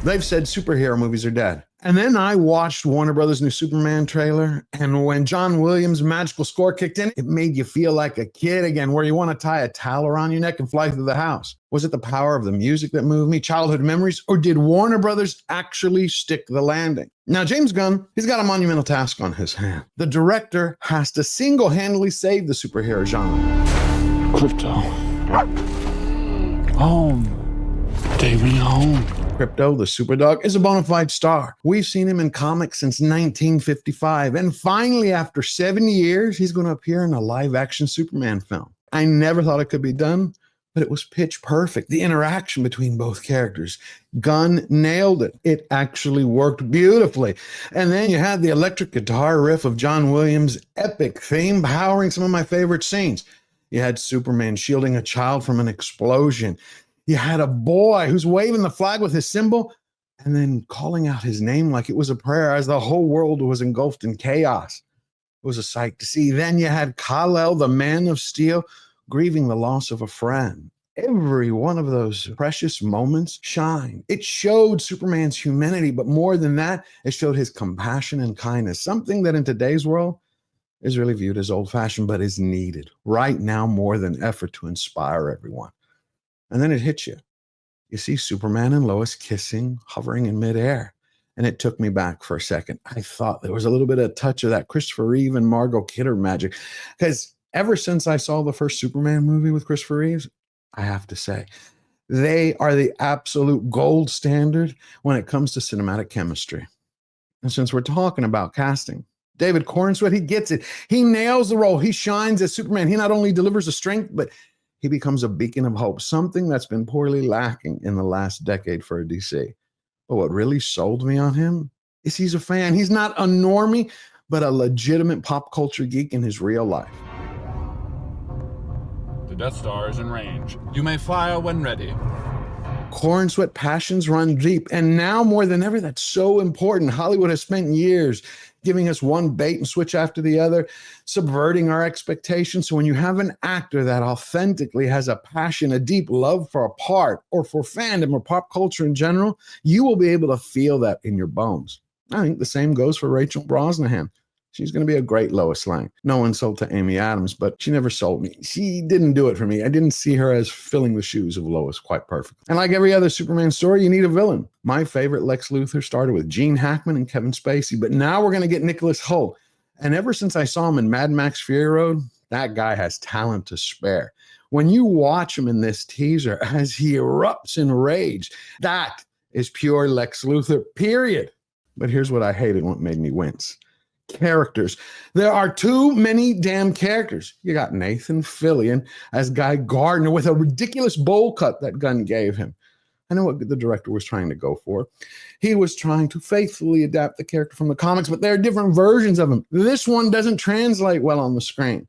They've said superhero movies are dead. And then I watched Warner Brothers' new Superman trailer, and when John Williams' magical score kicked in, it made you feel like a kid again, where you want to tie a towel around your neck and fly through the house. Was it the power of the music that moved me, childhood memories, or did Warner Brothers actually stick the landing? Now, James Gunn, he's got a monumental task on his hand. The director has to single-handedly save the superhero genre. Krypto. Home. Take me home. Krypto, the superdog, is a bona fide star. We've seen him in comics since 1955, and finally, after 70 years, he's going to appear in a live-action Superman film. I never thought it could be done, but it was pitch perfect. The interaction between both characters. Gunn nailed it. It actually worked beautifully. And then you had the electric guitar riff of John Williams' epic theme powering some of my favorite scenes. You had Superman shielding a child from an explosion. You had a boy who's waving the flag with his symbol and then calling out his name like it was a prayer as the whole world was engulfed in chaos. It was a sight to see. Then you had Kalle, the Man of Steel, grieving the loss of a friend. Every one of those precious moments shined. It showed Superman's humanity, but more than that, it showed his compassion and kindness, something that in today's world is really viewed as old-fashioned, but is needed right now more than ever to inspire everyone. And then it hits you. You see Superman and Lois kissing, hovering in midair. And it took me back for a second. I thought there was a little bit of touch of that Christopher Reeve and Margot Kidder magic. Because ever since I saw the first Superman movie with Christopher Reeves, I have to say, they are the absolute gold standard when it comes to cinematic chemistry. And since we're talking about casting, David Corenswet, he gets it. He nails the role. He shines as Superman. He not only delivers the strength, but he becomes a beacon of hope, something that's been poorly lacking in the last decade for DC. But what really sold me on him is he's a fan. He's not a normie, but a legitimate pop culture geek in his real life. The Death Star is in range. You may fire when ready. Corenswet passions run deep, and now more than ever, that's so important. Hollywood has spent years giving us one bait and switch after the other, subverting our expectations. So when you have an actor that authentically has a passion, a deep love for a part or for fandom or pop culture in general, you will be able to feel that in your bones. I think the same goes for Rachel Brosnahan. She's going to be a great Lois Lane. No insult to Amy Adams, but she never sold me. She didn't do it for me. I didn't see her as filling the shoes of Lois quite perfectly. And like every other Superman story, you need a villain. My favorite Lex Luthor started with Gene Hackman and Kevin Spacey, but now we're going to get Nicholas Hoult. And ever since I saw him in Mad Max Fury Road, that guy has talent to spare. When you watch him in this teaser as he erupts in rage, that is pure Lex Luthor, period. But here's what I hated, what made me wince. Characters. There are too many damn characters. You got Nathan Fillion as Guy Gardner with a ridiculous bowl cut that Gunn gave him. I know what the director was trying to go for. He was trying to faithfully adapt the character from the comics, but there are different versions of him. This one doesn't translate well on the screen.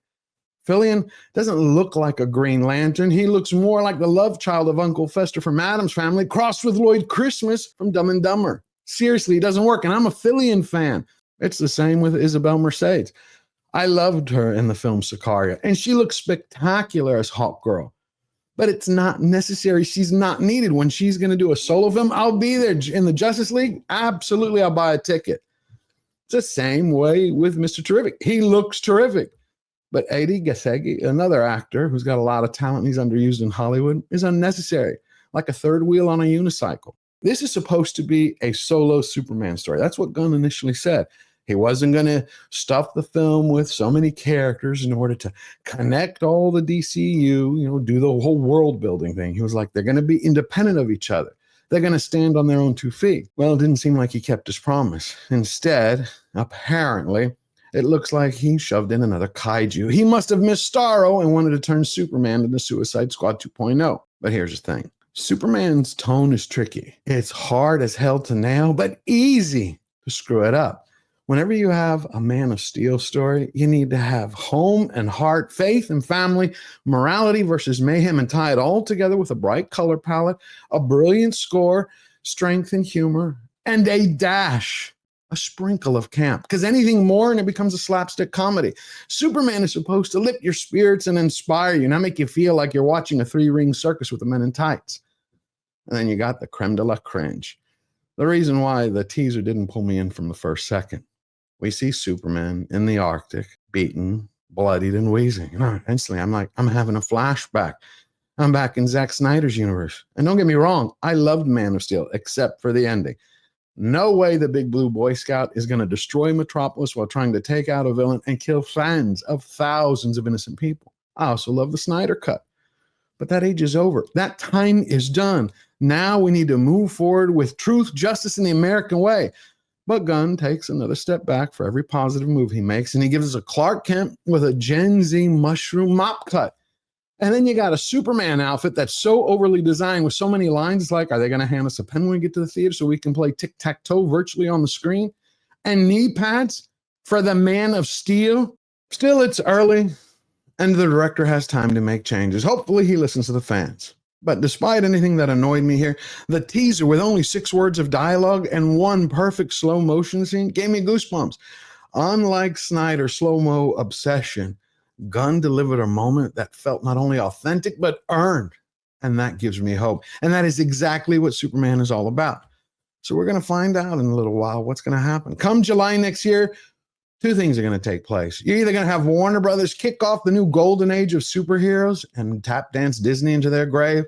Fillion doesn't look like a Green Lantern. He looks more like the love child of Uncle Fester from Addams Family, crossed with Lloyd Christmas from Dumb and Dumber. Seriously, it doesn't work, and I'm a Fillion fan. It's the same with Isabel Mercedes. I loved her in the film Sicaria, and she looks spectacular as Hawkgirl. But it's not necessary. She's not needed. When she's going to do a solo film, I'll be there. In the Justice League, absolutely, I'll buy a ticket. It's the same way with Mr. Terrific. He looks terrific. But Adi Gassegi, another actor who's got a lot of talent and he's underused in Hollywood, is unnecessary, like a third wheel on a unicycle. This is supposed to be a solo Superman story. That's what Gunn initially said. He wasn't going to stuff the film with so many characters in order to connect all the DCU, do the whole world building thing. He was like, they're going to be independent of each other. They're going to stand on their own 2 feet. Well, it didn't seem like he kept his promise. Instead, apparently, it looks like he shoved in another kaiju. He must have missed Starro and wanted to turn Superman into Suicide Squad 2.0. But here's the thing. Superman's tone is tricky. It's hard as hell to nail, but easy to screw it up. Whenever you have a Man of Steel story, you need to have home and heart, faith and family, morality versus mayhem, and tie it all together with a bright color palette, a brilliant score, strength and humor, and a dash, a sprinkle of camp. Because anything more and it becomes a slapstick comedy. Superman is supposed to lift your spirits and inspire you, not make you feel like you're watching a 3-ring circus with the men in tights. And then you got the creme de la cringe. The reason why the teaser didn't pull me in from the first second. We see Superman in the Arctic, beaten, bloodied, and wheezing. And instantly, I'm like, I'm having a flashback. I'm back in Zack Snyder's universe. And don't get me wrong, I loved Man of Steel, except for the ending. No way the big blue Boy Scout is going to destroy Metropolis while trying to take out a villain and kill tens of thousands of innocent people. I also love the Snyder cut. But that age is over. That time is done. Now we need to move forward with truth, justice, and the American way. But Gunn takes another step back for every positive move he makes, and he gives us a Clark Kent with a Gen Z mushroom mop cut. And then you got a Superman outfit that's so overly designed with so many lines. It's like, are they going to hand us a pen when we get to the theater so we can play tic-tac-toe virtually on the screen? And knee pads for the Man of Steel? Still, it's early, and the director has time to make changes. Hopefully, he listens to the fans. But despite anything that annoyed me here, the teaser with only 6 words of dialogue and one perfect slow motion scene gave me goosebumps. Unlike Snyder's slow-mo obsession, Gunn delivered a moment that felt not only authentic, but earned. And that gives me hope. And that is exactly what Superman is all about. So we're going to find out in a little while what's going to happen. Come July next year, 2 things are going to take place. You're either going to have Warner Brothers kick off the new golden age of superheroes and tap dance Disney into their grave,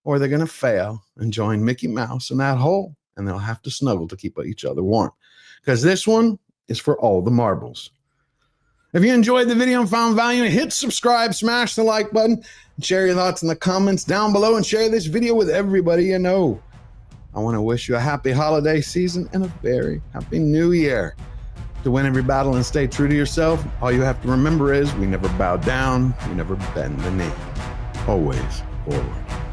or they're going to fail and join Mickey Mouse in that hole, and they'll have to snuggle to keep each other warm. Because this one is for all the marbles. If you enjoyed the video and found value, hit subscribe, smash the like button, share your thoughts in the comments down below, and share this video with everybody you know. I want to wish you a happy holiday season and a very happy new year. To win every battle and stay true to yourself, all you have to remember is we never bow down, we never bend the knee. Always forward.